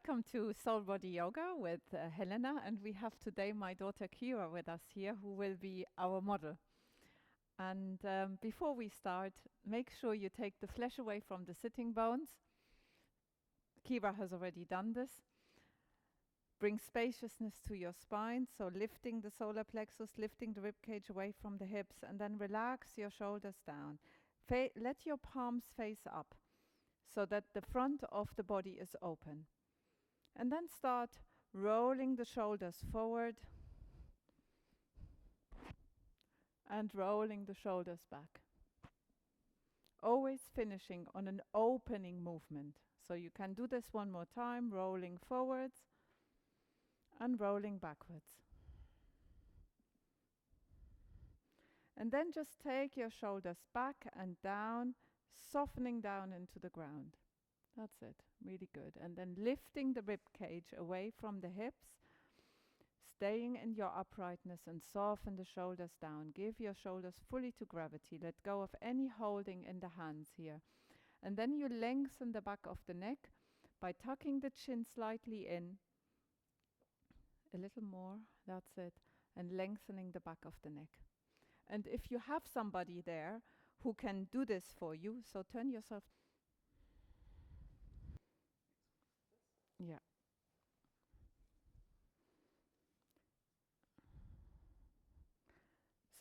Welcome to Soul Body Yoga with Helena, and we have today my daughter Kira with us here, who will be our model. And before we start, make sure you take the flesh away from the sitting bones. Kira has already done this. Bring spaciousness to your spine, so lifting the solar plexus, lifting the ribcage away from the hips, and then relax your shoulders down. Let your palms face up so that the front of the body is open. And then start rolling the shoulders forward and rolling the shoulders back. Always finishing on an opening movement. So you can do this one more time, rolling forwards and rolling backwards. And then just take your shoulders back and down, softening down into the ground. That's it, really good. And then lifting the rib cage away from the hips, staying in your uprightness and soften the shoulders down. Give your shoulders fully to gravity. Let go of any holding in the hands here. And then you lengthen the back of the neck by tucking the chin slightly in. A little more, that's it. And lengthening the back of the neck. And if you have somebody there who can do this for you, so turn yourself. Yeah.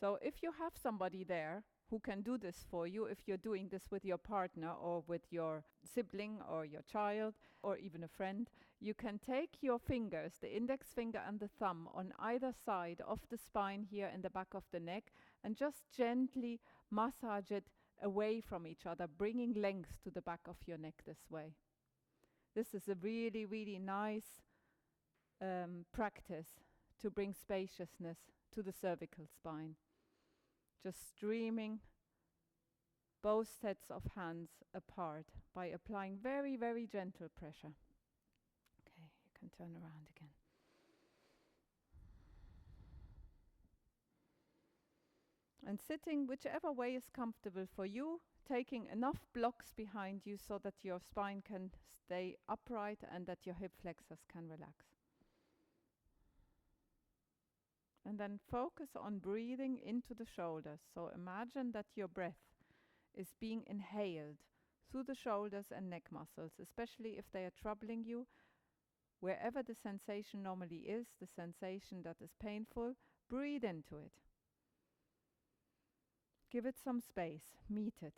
So if you have somebody there who can do this for you, if you're doing this with your partner or with your sibling or your child or even a friend, you can take your fingers, the index finger and the thumb, on either side of the spine here in the back of the neck, and just gently massage it away from each other, bringing length to the back of your neck this way. This is a really, really nice practice to bring spaciousness to the cervical spine. Just streaming both sets of hands apart by applying very, very gentle pressure. Okay, you can turn around again. And sitting whichever way is comfortable for you, taking enough blocks behind you so that your spine can stay upright and that your hip flexors can relax. And then focus on breathing into the shoulders. So imagine that your breath is being inhaled through the shoulders and neck muscles, especially if they are troubling you. Wherever the sensation normally is, the sensation that is painful, breathe into it. Give it some space, meet it.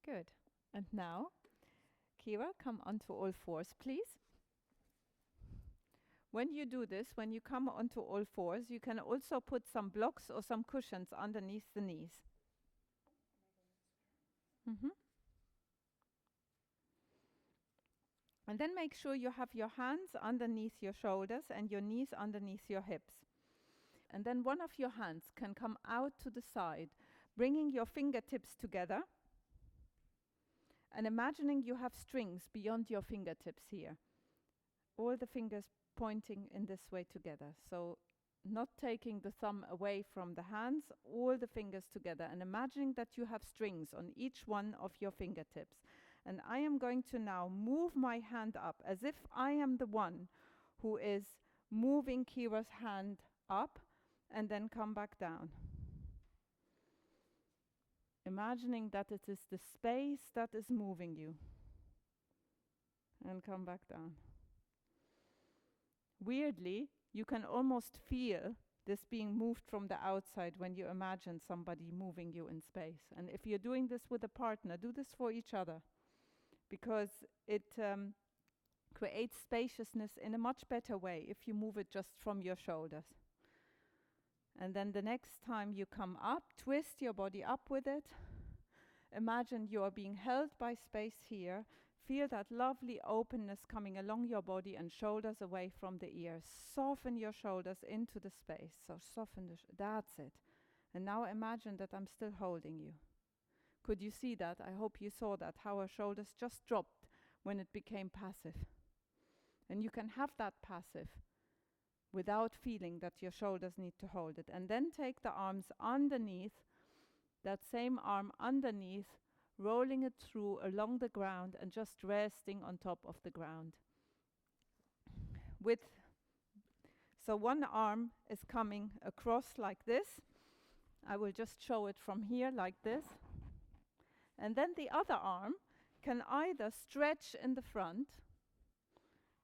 Good. And now, Kira, come onto all fours, please. When you do this, when you come onto all fours, you can also put some blocks or some cushions underneath the knees. And then make sure you have your hands underneath your shoulders and your knees underneath your hips. And then one of your hands can come out to the side, bringing your fingertips together and imagining you have strings beyond your fingertips here. All the fingers pointing in this way together. So not taking the thumb away from the hands, all the fingers together, and imagining that you have strings on each one of your fingertips. And I am going to now move my hand up as if I am the one who is moving Kira's hand up and then come back down. Imagining that it is the space that is moving you. And come back down. Weirdly, you can almost feel this being moved from the outside when you imagine somebody moving you in space. And if you're doing this with a partner, do this for each other, because it creates spaciousness in a much better way if you move it just from your shoulders. And then the next time you come up, twist your body up with it. Imagine you are being held by space here. Feel that lovely openness coming along your body and shoulders away from the ears. Soften your shoulders into the space. So soften that's it. And now imagine that I'm still holding you. Could you see that? I hope you saw that, how our shoulders just dropped when it became passive. And you can have that passive without feeling that your shoulders need to hold it. And then take the arms underneath That same arm underneath, rolling it through along the ground and just resting on top of the ground. So one arm is coming across like this. I will just show it from here like this. And then the other arm can either stretch in the front,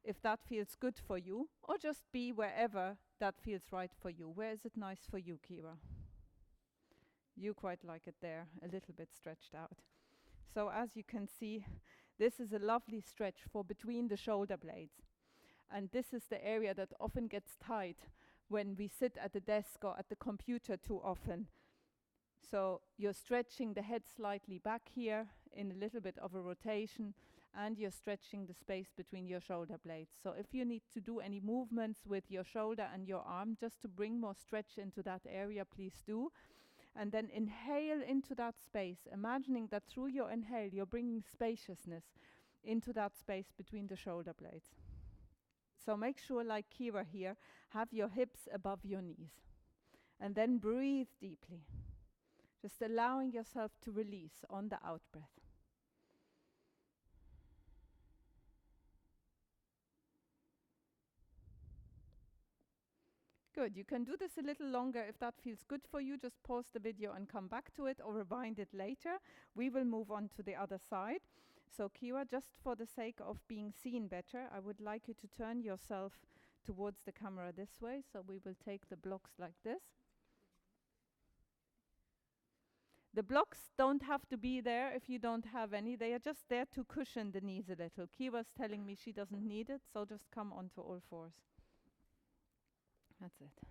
if that feels good for you, or just be wherever that feels right for you. Where is it nice for you, Kira? You quite like it there, a little bit stretched out. So as you can see, this is a lovely stretch for between the shoulder blades. And this is the area that often gets tight when we sit at the desk or at the computer too often. So you're stretching the head slightly back here in a little bit of a rotation, and you're stretching the space between your shoulder blades. So if you need to do any movements with your shoulder and your arm just to bring more stretch into that area, please do. And then inhale into that space, imagining that through your inhale you're bringing spaciousness into that space between the shoulder blades. So make sure, like Kira here, have your hips above your knees. And then breathe deeply, just allowing yourself to release on the out-breath. Good, you can do this a little longer if that feels good for you. Just pause the video and come back to it or rewind it later. We will move on to the other side. So Kira, just for the sake of being seen better, I would like you to turn yourself towards the camera this way. So we will take the blocks like this. The blocks don't have to be there if you don't have any. They are just there to cushion the knees a little. Kira's telling me she doesn't need it, so just come onto all fours. That's it.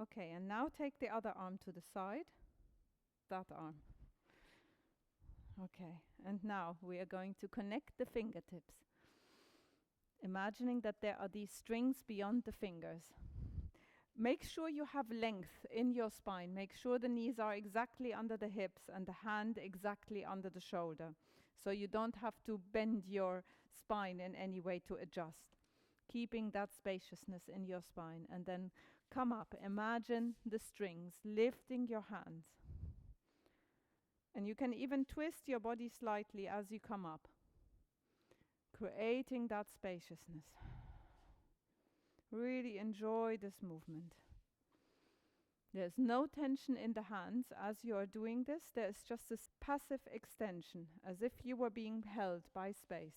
Okay, and now take the other arm to the side. That arm. Okay, and now we are going to connect the fingertips. Imagining that there are these strings beyond the fingers. Make sure you have length in your spine. Make sure the knees are exactly under the hips and the hand exactly under the shoulder. So you don't have to bend your spine in any way to adjust. Keeping that spaciousness in your spine. And then come up. Imagine the strings lifting your hands. And you can even twist your body slightly as you come up, creating that spaciousness. Really enjoy this movement. There's no tension in the hands as you are doing this. There's just this passive extension, as if you were being held by space.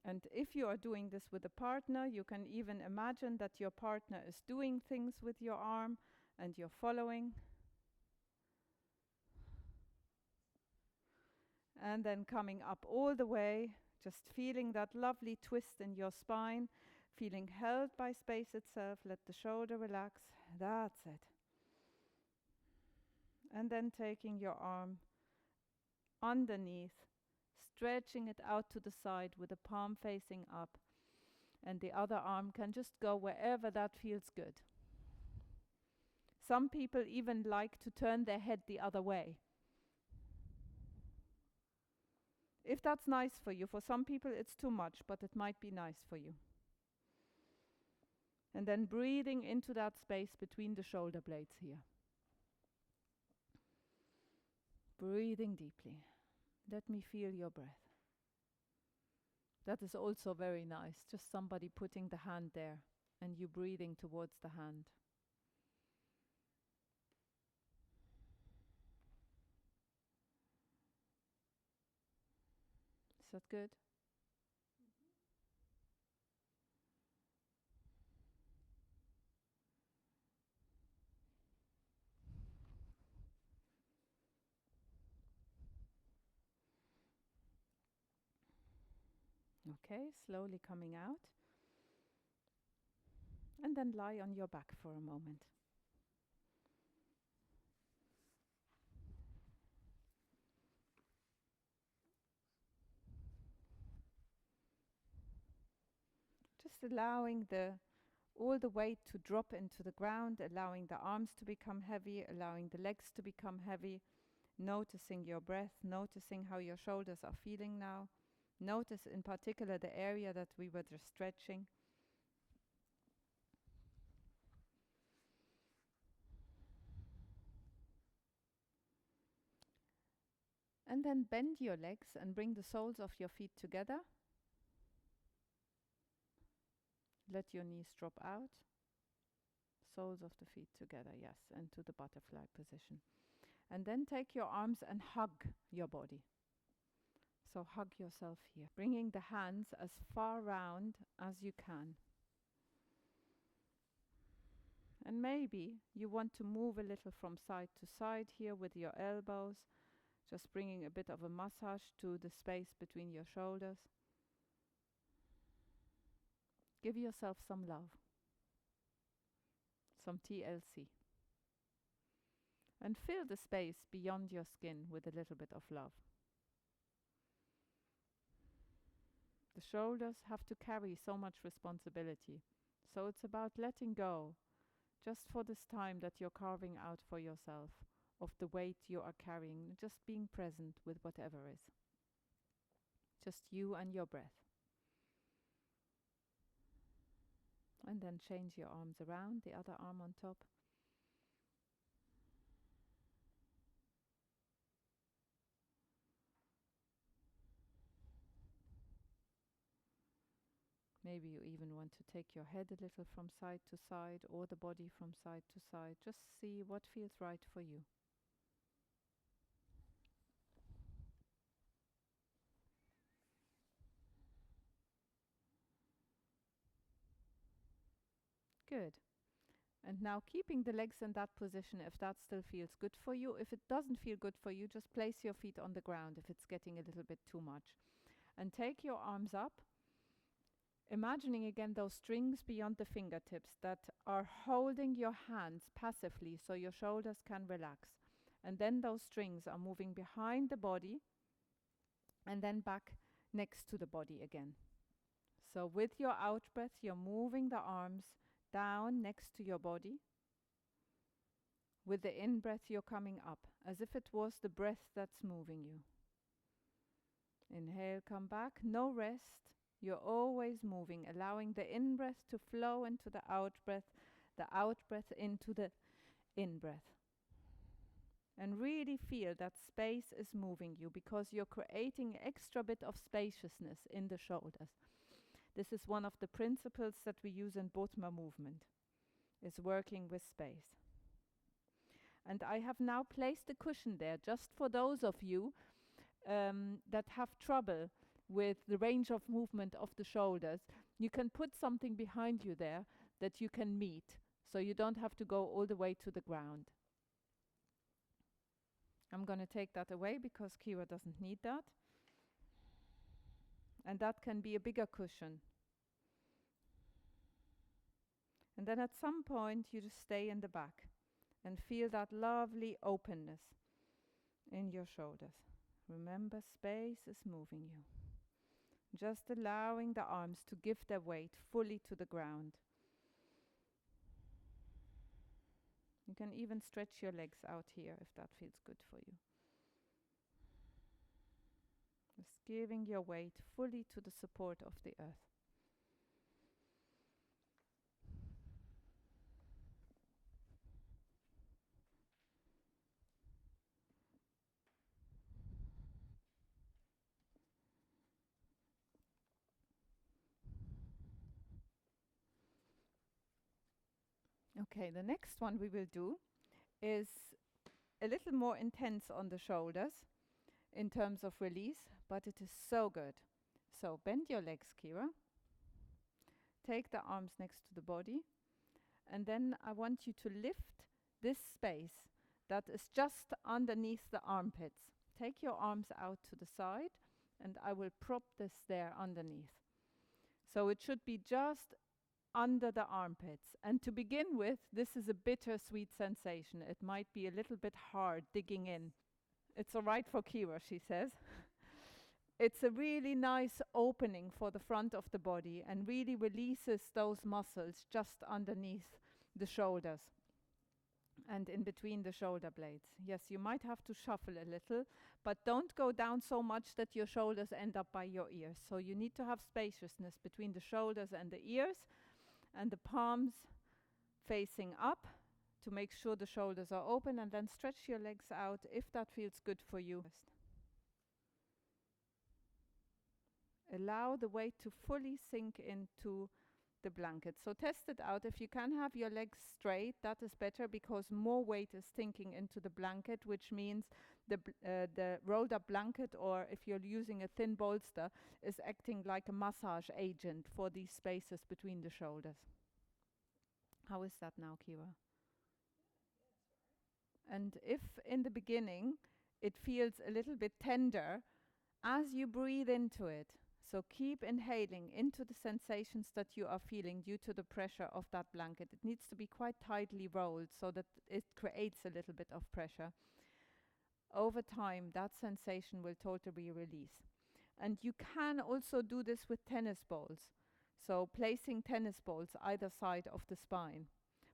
And if you are doing this with a partner, you can even imagine that your partner is doing things with your arm and you're following. And then coming up all the way, just feeling that lovely twist in your spine, feeling held by space itself. Let the shoulder relax. That's it. And then taking your arm underneath, stretching it out to the side with the palm facing up. And the other arm can just go wherever that feels good. Some people even like to turn their head the other way. If that's nice for you, for some people it's too much, but it might be nice for you. And then breathing into that space between the shoulder blades here. Breathing deeply. Let me feel your breath. That is also very nice, just somebody putting the hand there and you breathing towards the hand. Is that good? Okay, slowly coming out. And then lie on your back for a moment. Just allowing all the weight to drop into the ground, allowing the arms to become heavy, allowing the legs to become heavy, noticing your breath, noticing how your shoulders are feeling now, Notice in particular the area that we were just stretching. And then bend your legs and bring the soles of your feet together. Let your knees drop out. Soles of the feet together, yes, and to the butterfly position. And then take your arms and hug your body. So hug yourself here, bringing the hands as far round as you can. And maybe you want to move a little from side to side here with your elbows, just bringing a bit of a massage to the space between your shoulders. Give yourself some love, some TLC. And fill the space beyond your skin with a little bit of love. The shoulders have to carry so much responsibility. So it's about letting go, just for this time that you're carving out for yourself, of the weight you are carrying, just being present with whatever is. Just you and your breath. And then change your arms around, the other arm on top. Maybe you even want to take your head a little from side to side, or the body from side to side. Just see what feels right for you. Good. And now keeping the legs in that position if that still feels good for you. If it doesn't feel good for you, just place your feet on the ground if it's getting a little bit too much. And take your arms up, imagining again those strings beyond the fingertips that are holding your hands passively so your shoulders can relax. And then those strings are moving behind the body and then back next to the body again. So with your out breath, you're moving the arms down next to your body. With the in breath, you're coming up, as if it was the breath that's moving you. Inhale, come back, no rest. You're always moving, allowing the in breath to flow into the out breath into the in breath. And really feel that space is moving you, because you're creating extra bit of spaciousness in the shoulders. This is one of the principles that we use in Bodhma movement, is working with space. And I have now placed a cushion there just for those of you that have trouble with the range of movement of the shoulders. You can put something behind you there that you can meet, so you don't have to go all the way to the ground. I'm going to take that away because Kira doesn't need that. And that can be a bigger cushion. And then at some point you just stay in the back and feel that lovely openness in your shoulders. Remember, space is moving you. Just allowing the arms to give their weight fully to the ground. You can even stretch your legs out here if that feels good for you. Just giving your weight fully to the support of the earth. Okay, the next one we will do is a little more intense on the shoulders in terms of release, but it is so good. So bend your legs, Kira. Take the arms next to the body. And then I want you to lift this space that is just underneath the armpits. Take your arms out to the side, and I will prop this there underneath. So it should be just under the armpits. And to begin with, this is a bittersweet sensation. It might be a little bit hard digging in. It's all right for Kira, she says. It's a really nice opening for the front of the body and really releases those muscles just underneath the shoulders. and in between the shoulder blades. Yes, you might have to shuffle a little, but don't go down so much that your shoulders end up by your ears. So you need to have spaciousness between the shoulders and the ears, and the palms facing up to make sure the shoulders are open, and then stretch your legs out if that feels good for you. Allow the weight to fully sink into the blanket. So test it out. If you can have your legs straight, that is better, because more weight is sinking into the blanket, which means the rolled up blanket, or if you're using a thin bolster, is acting like a massage agent for these spaces between the shoulders. How is that now, Kira? And if in the beginning it feels a little bit tender, as you breathe into it, so keep inhaling into the sensations that you are feeling due to the pressure of that blanket. It needs to be quite tightly rolled so that it creates a little bit of pressure. Over time, that sensation will totally release. And you can also do this with tennis balls. So placing tennis balls either side of the spine.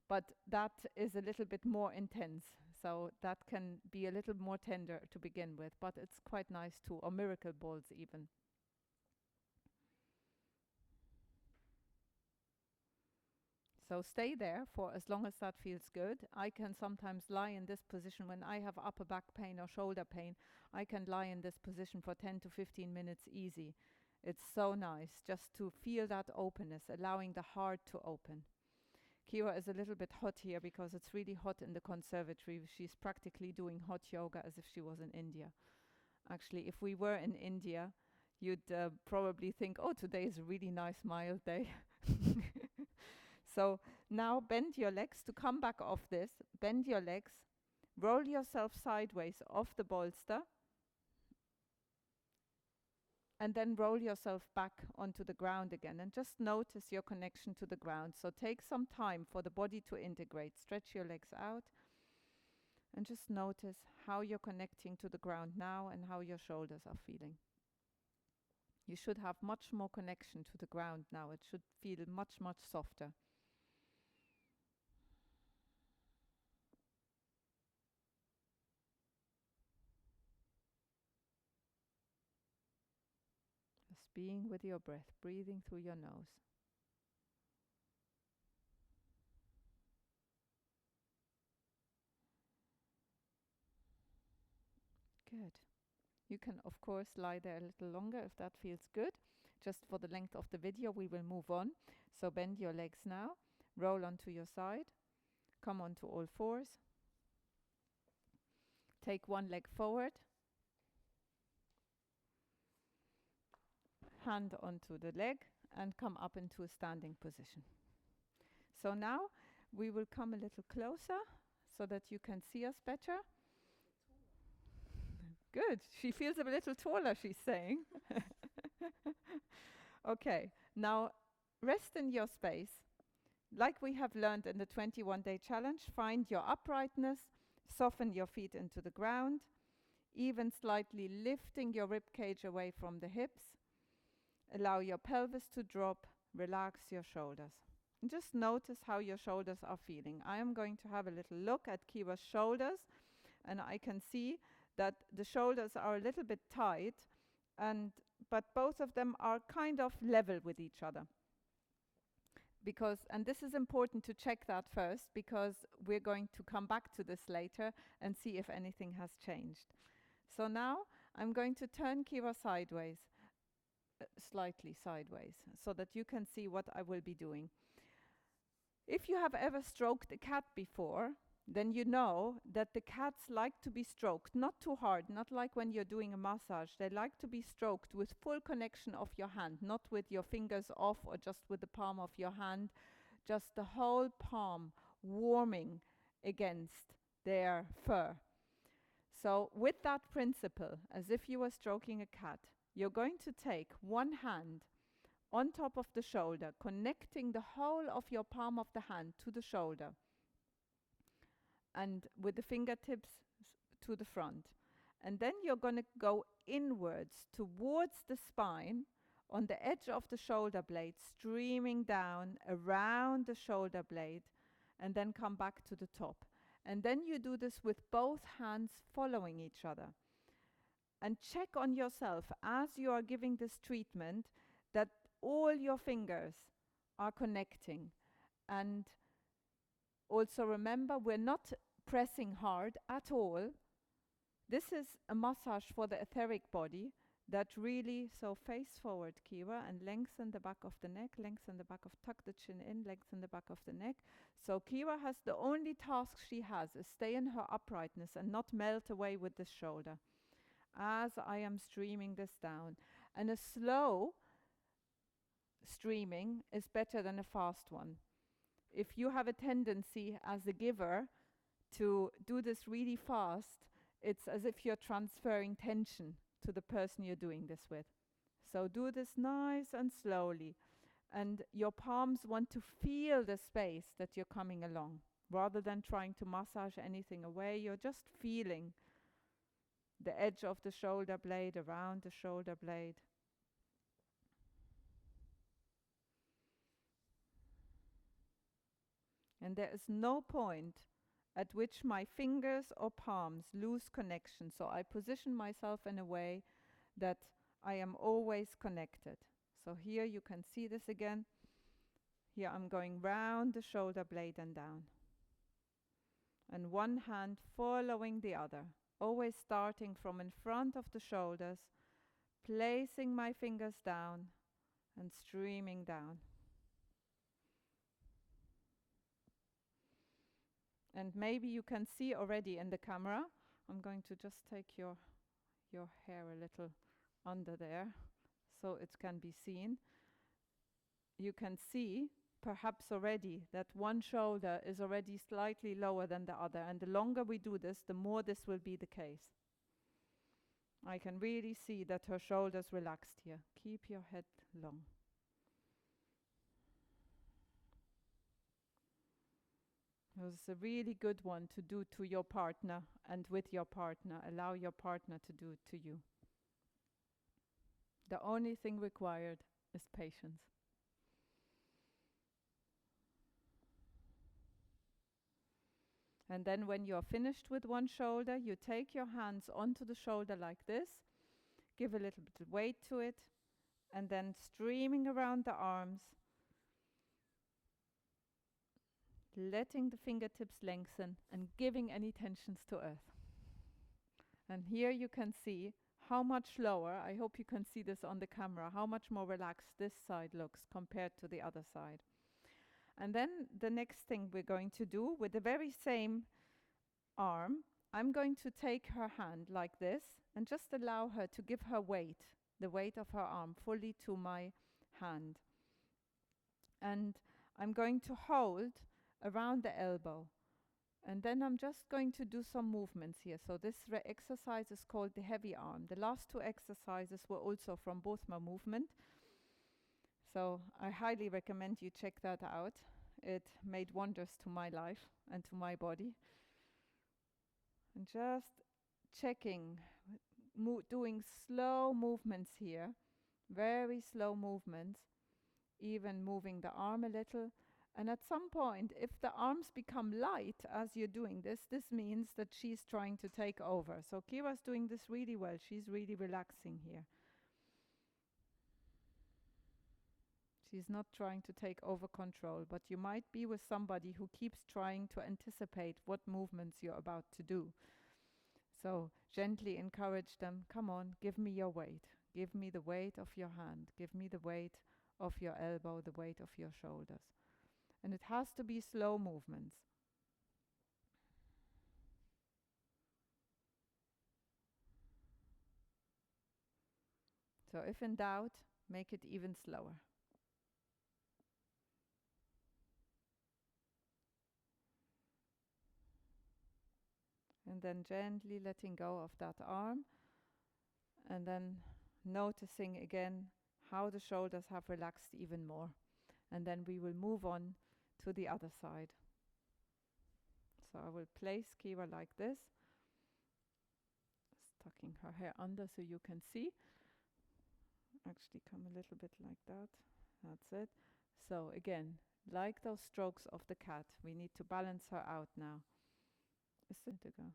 But that is a little bit more intense. So that can be a little more tender to begin with, but it's quite nice too, or miracle balls even. So stay there for as long as that feels good. I can sometimes lie in this position when I have upper back pain or shoulder pain. I can lie in this position for 10 to 15 minutes easy. It's so nice just to feel that openness, allowing the heart to open. Kira is a little bit hot here because it's really hot in the conservatory. She's practically doing hot yoga as if she was in India. Actually, if we were in India, you'd probably think, oh, today is a really nice mild day. So now bend your legs to come back off this. Bend your legs. Roll yourself sideways off the bolster. And then roll yourself back onto the ground again. And just notice your connection to the ground. So take some time for the body to integrate. Stretch your legs out. And just notice how you're connecting to the ground now and how your shoulders are feeling. You should have much more connection to the ground now. It should feel much, much softer. Just being with your breath, breathing through your nose. Good. You can, of course, lie there a little longer if that feels good. Just for the length of the video, we will move on. So bend your legs now. Roll onto your side. Come onto all fours. Take one leg forward. Hand onto the leg and come up into a standing position. So now we will come a little closer so that you can see us better. Good. She feels a little taller, she's saying. Okay. Now rest in your space. Like we have learned in the 21-day challenge, find your uprightness, soften your feet into the ground, even slightly lifting your rib cage away from the hips. Allow your pelvis to drop, relax your shoulders. And just notice how your shoulders are feeling. I am going to have a little look at Kira's shoulders, and I can see that the shoulders are a little bit tight, but both of them are kind of level with each other. And this is important to check that first, because we're going to come back to this later and see if anything has changed. So now I'm going to turn Kira sideways. Slightly sideways, so that you can see what I will be doing. If you have ever stroked a cat before, then you know that the cats like to be stroked, not too hard, not like when you're doing a massage. They like to be stroked with full connection of your hand, not with your fingers off or just with the palm of your hand, just the whole palm warming against their fur. So with that principle, as if you were stroking a cat, you're going to take one hand on top of the shoulder, connecting the whole of your palm of the hand to the shoulder, and with the fingertips to the front. And then you're going to go inwards towards the spine on the edge of the shoulder blade, streaming down around the shoulder blade, and then come back to the top. And then you do this with both hands following each other. And check on yourself as you are giving this treatment that all your fingers are connecting. And also remember, we're not pressing hard at all. This is a massage for the etheric body that really, so face forward, Kira, and lengthen the back of the neck, lengthen the back of, tuck the chin in, lengthen the back of the neck. So Kira has, the only task she has is stay in her uprightness and not melt away with this shoulder as I am streaming this down. And a slow streaming is better than a fast one. If you have a tendency as a giver to do this really fast, it's as if you're transferring tension to the person you're doing this with. So do this nice and slowly. And your palms want to feel the space that you're coming along. Rather than trying to massage anything away, you're just feeling the edge of the shoulder blade around the shoulder blade. And there is no point at which my fingers or palms lose connection. So I position myself in a way that I am always connected. So here you can see this again. Here I'm going round the shoulder blade and down. And one hand following the other. Always starting from in front of the shoulders, placing my fingers down and streaming down. And maybe you can see already in the camera, I'm going to just take your hair a little under there so it can be seen. You can see perhaps already that one shoulder is already slightly lower than the other, and the longer we do this, the more this will be the case. I can really see that her shoulders relaxed here. Keep your head long. This is a really good one to do to your partner and with your partner. Allow your partner to do it to you. The only thing required is patience. And then when you're finished with one shoulder, you take your hands onto the shoulder like this, give a little bit of weight to it, and then streaming around the arms, letting the fingertips lengthen and giving any tensions to earth. And here you can see how much lower, I hope you can see this on the camera, how much more relaxed this side looks compared to the other side. And then the next thing we're going to do with the very same arm, I'm going to take her hand like this and just allow her to give her weight, the weight of her arm fully to my hand. And I'm going to hold around the elbow. And then I'm just going to do some movements here. So this exercise is called the heavy arm. The last two exercises were also from Bothmer movement. So I highly recommend you check that out. It made wonders to my life and to my body. And just checking, doing slow movements here, very slow movements, even moving the arm a little. And at some point, if the arms become light as you're doing this, this means that she's trying to take over. So Kira's doing this really well. She's really relaxing here. She's not trying to take over control, but you might be with somebody who keeps trying to anticipate what movements you're about to do. So gently encourage them, come on, give me your weight. Give me the weight of your hand. Give me the weight of your elbow, the weight of your shoulders. And it has to be slow movements. So if in doubt, make it even slower. And then gently letting go of that arm. And then noticing again how the shoulders have relaxed even more. And then we will move on to the other side. So I will place Kira like this, tucking her hair under so you can see. Actually come a little bit like that. That's it. So again, like those strokes of the cat, we need to balance her out now. A second ago.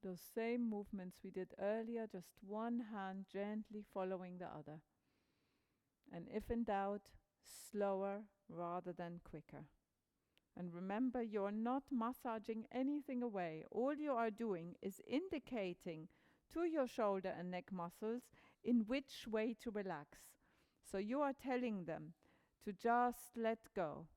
Those same movements we did earlier, just one hand gently following the other. And if in doubt, slower rather than quicker. And remember, you're not massaging anything away. All you are doing is indicating to your shoulder and neck muscles in which way to relax. So you are telling them to just let go.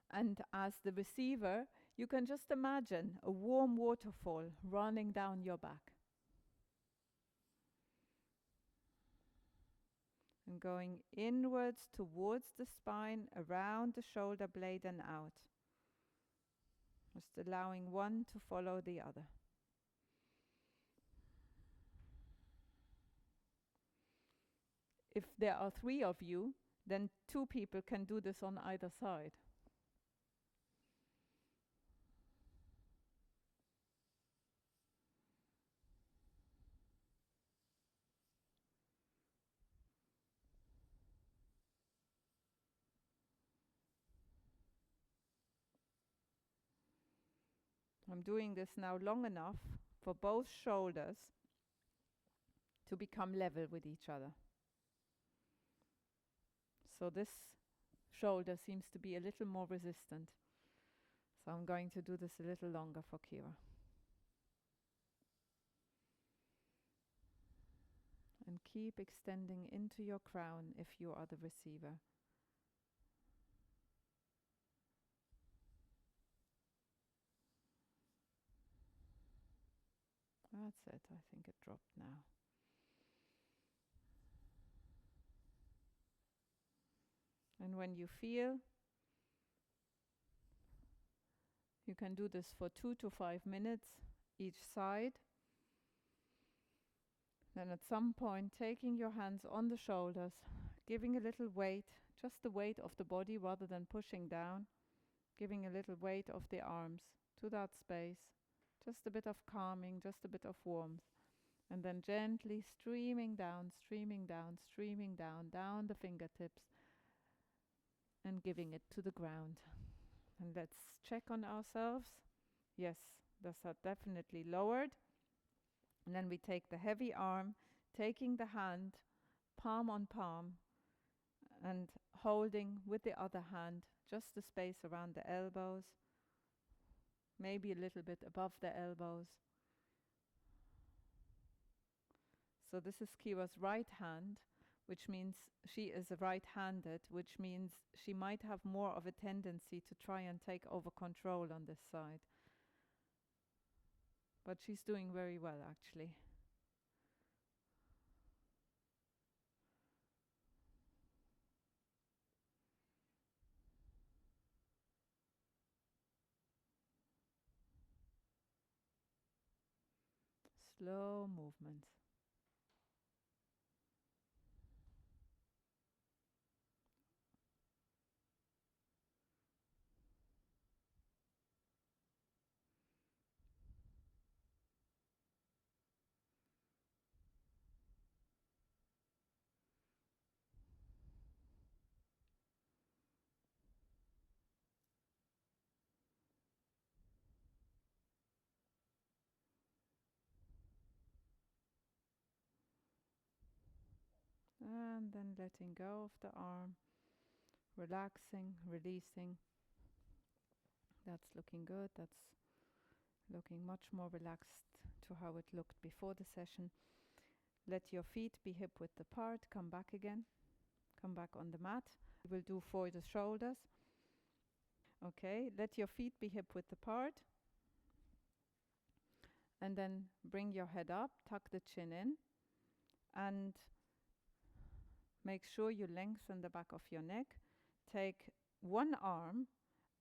And as the receiver, you can just imagine a warm waterfall running down your back. And going inwards towards the spine, around the shoulder blade and out. Just allowing one to follow the other. If there are 3 of you, then 2 people can do this on either side. I'm doing this now long enough for both shoulders to become level with each other. So this shoulder seems to be a little more resistant. So I'm going to do this a little longer for Kira. And keep extending into your crown if you are the receiver. That's it, I think it dropped now. And when you feel, you can do this for 2 to 5 minutes each side. Then at some point, taking your hands on the shoulders, giving a little weight, just the weight of the body rather than pushing down, giving a little weight of the arms to that space, just a bit of calming, just a bit of warmth. And then gently streaming down, streaming down, streaming down, down the fingertips, and giving it to the ground. And let's check on ourselves. Yes, those are definitely lowered. And then we take the heavy arm, taking the hand, palm on palm, and holding with the other hand just the space around the elbows, maybe a little bit above the elbows. So this is Kira's right hand, which means she is right-handed, which means she might have more of a tendency to try and take over control on this side. But she's doing very well, actually. Slow movements. And then letting go of the arm, relaxing, releasing. That's looking good. That's looking much more relaxed to how it looked before the session. Let your feet be hip width apart. Come back again. Come back on the mat. We'll do for the shoulders. Okay, let your feet be hip width apart. And then bring your head up, tuck the chin in, and make sure you lengthen the back of your neck. Take one arm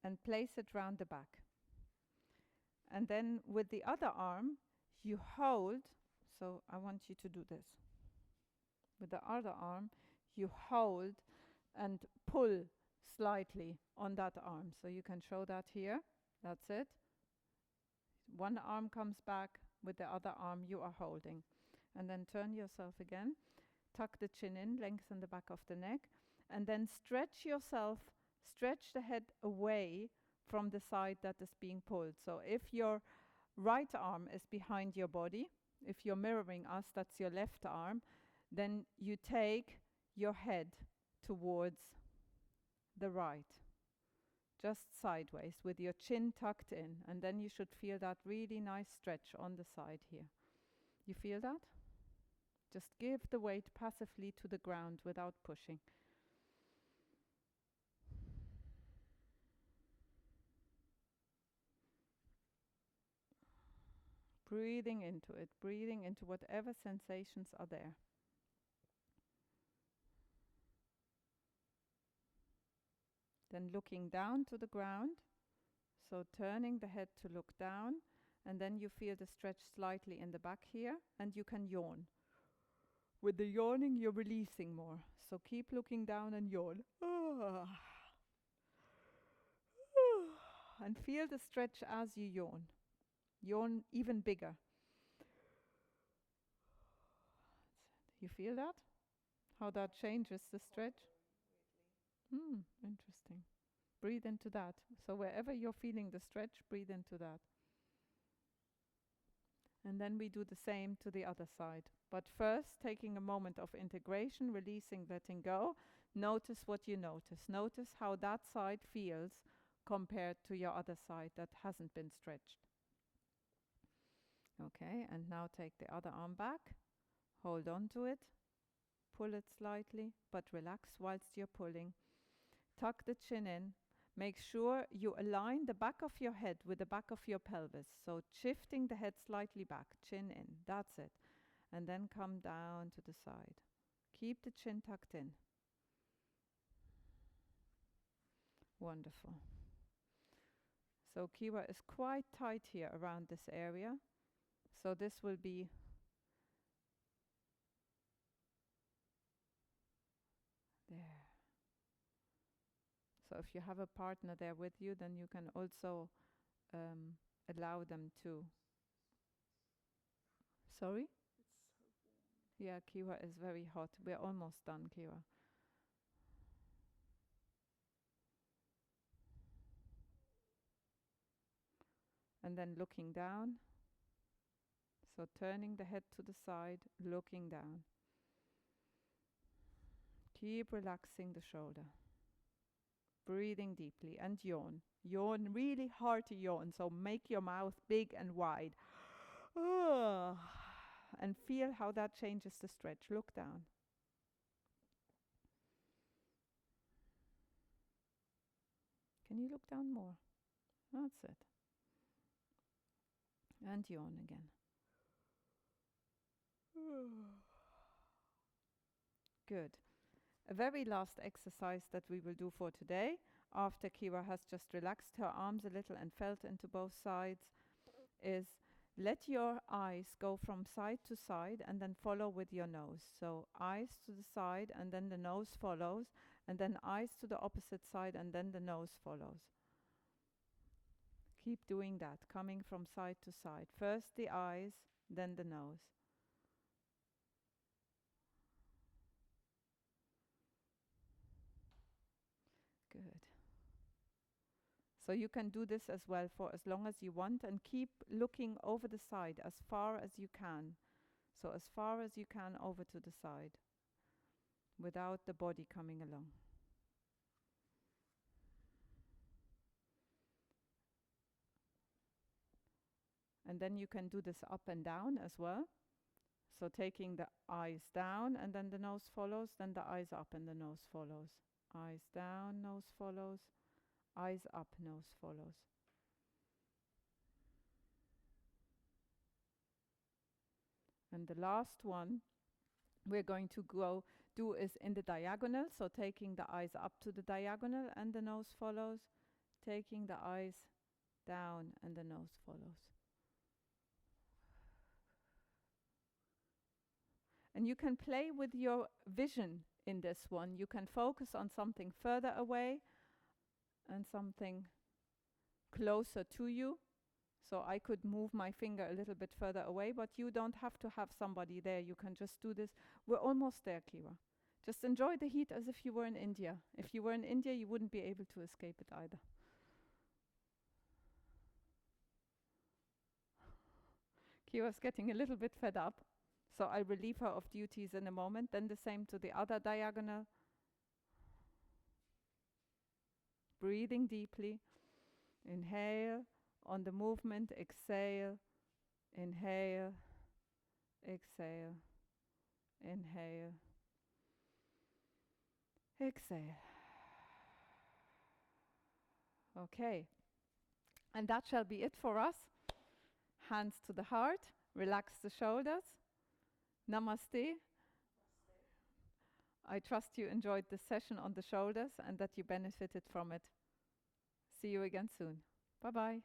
and place it round the back. And then with the other arm, you hold, so I want you to do this. With the other arm, you hold and pull slightly on that arm. So you can show that here. That's it. One arm comes back, with the other arm you are holding. And then turn yourself again. tuck the chin in, lengthen the back of the neck, and then stretch yourself, stretch the head away from the side that is being pulled. So if your right arm is behind your body, if you're mirroring us, that's your left arm, then you take your head towards the right, just sideways with your chin tucked in, and then you should feel that really nice stretch on the side here. You feel that? Just give the weight passively to the ground without pushing. Breathing into it, breathing into whatever sensations are there. Then looking down to the ground, so turning the head to look down, and then you feel the stretch slightly in the back here, and you can yawn. With the yawning, you're releasing more. So keep looking down and yawn. And feel the stretch as you yawn. Yawn even bigger. You feel that? How that changes the stretch? Interesting. Breathe into that. So wherever you're feeling the stretch, breathe into that. And then we do the same to the other side. But first, taking a moment of integration, releasing, letting go. Notice what you notice. Notice how that side feels compared to your other side that hasn't been stretched. Okay, and now take the other arm back. Hold on to it. Pull it slightly, but relax whilst you're pulling. Tuck the chin in. Make sure you align the back of your head with the back of your pelvis. So shifting the head slightly back, chin in. That's it. And then come down to the side. Keep the chin tucked in. Wonderful. So Kira is quite tight here around this area. So this will be there. So if you have a partner there with you, then you can also allow them to. Sorry? It's so warm. Yeah, Kira is very hot. We're almost done, Kira. And then looking down. So turning the head to the side, looking down. Keep relaxing the shoulder. Breathing deeply and yawn. Yawn, really hearty yawn. So make your mouth big and wide. And feel how that changes the stretch. Look down. Can you look down more? That's it. And yawn again. Good. A very last exercise that we will do for today, after Kira has just relaxed her arms a little and felt into both sides, is let your eyes go from side to side and then follow with your nose. So eyes to the side and then the nose follows, and then eyes to the opposite side and then the nose follows. Keep doing that, coming from side to side. First the eyes, then the nose. Good. So you can do this as well for as long as you want, and keep looking over the side as far as you can. So as far as you can over to the side, without the body coming along. And then you can do this up and down as well. So taking the eyes down and then the nose follows, then the eyes up and the nose follows. Eyes down, nose follows. Eyes up, nose follows. And the last one we're going to do is in the diagonal. So taking the eyes up to the diagonal and the nose follows. Taking the eyes down and the nose follows. And you can play with your vision in this one. You can focus on something further away and something closer to you. So I could move my finger a little bit further away, but you don't have to have somebody there. You can just do this. We're almost there, Kira. Just enjoy the heat as if you were in India. If you were in India, you wouldn't be able to escape it either. Kira's getting a little bit fed up, so I'll relieve her of duties in a moment. Then the same to the other diagonal. Breathing deeply. Inhale. On the movement, exhale. Inhale. Exhale. Inhale. Exhale. Okay. And that shall be it for us. Hands to the heart. Relax the shoulders. Namaste. I trust you enjoyed this session on the shoulders and that you benefited from it. See you again soon. Bye-bye.